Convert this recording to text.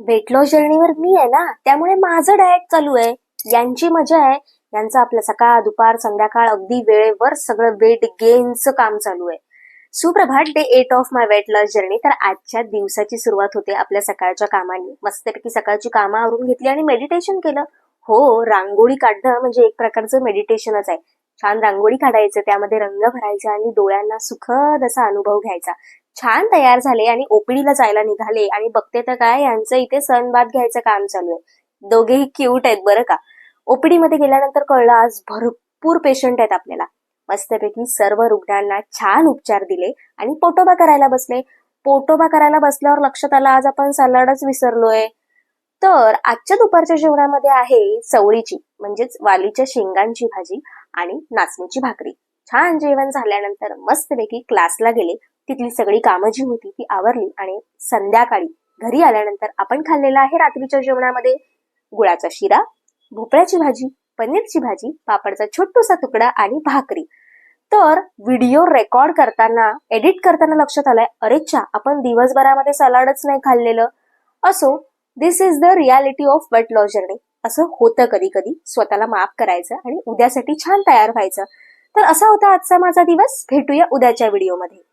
Weight loss जर्नीवर मी आहे ना, त्यामुळे माझं डाएट चालू आहे. यांची मजा आहे. यांचं आपलं सकाळ दुपार संध्याकाळ अगदी वेळेवर सगळं वेट गेनचं काम चालू आहे. सुप्रभात, day 8 of my weight loss journey. तर आजच्या दिवसाची सुरुवात होते आपल्या सकाळच्या कामाने. मस्तपैकी सकाळची कामं आवरून घेतली आणि मेडिटेशन केलं. हो, रांगोळी काढणं म्हणजे एक प्रकारचं मेडिटेशनच आहे. छान रांगोळी काढायचं, त्यामध्ये रंग भरायचा आणि डोळ्यांना सुखद असा अनुभव घ्यायचा. छान तयार झाले आणि ओपीडीला जायला निघाले आणि बघते तर काय, यांचं इथे सनबाथ घ्यायचं काम चालू आहे. दोघेही क्यूट आहेत बरं का. ओपीडी मध्ये गेल्यानंतर कळलं आज भरपूर पेशंट आहेत आपल्याला. मस्तपैकी सर्व रुग्णांना छान उपचार दिले आणि पोटोबा करायला बसले. पोटोबा करायला बसल्यावर लक्षात आलं आज आपण सलाडच विसरलोय. तर आजच्या दुपारच्या जेवणामध्ये आहे चवळीची म्हणजेच वालीच्या शेंगांची भाजी आणि नाचणीची भाकरी. छान जेवण झाल्यानंतर मस्तपैकी क्लासला गेले. तिथली सगळी कामं जी होती ती आवरली आणि संध्याकाळी घरी आल्यानंतर आपण खाल्लेला आहे रात्रीच्या जेवणामध्ये गुळाचा शिरा, भोपळ्याची भाजी, पनीरची भाजी, पापडचा छोटूसा तुकडा आणि भाकरी. तर व्हिडिओ रेकॉर्ड करताना, एडिट करताना लक्षात आलंय, अरेच्छा, आपण दिवसभरामध्ये सलाडच नाही खाल्लेलं. असो, this is the reality of weight loss journey. असं होतं कधी कधी. स्वतःला माफ करायचं आणि उद्यासाठी छान तयार व्हायचं. तर असा होता आजचा माझा दिवस. भेटूया उद्याच्या व्हिडिओमध्ये.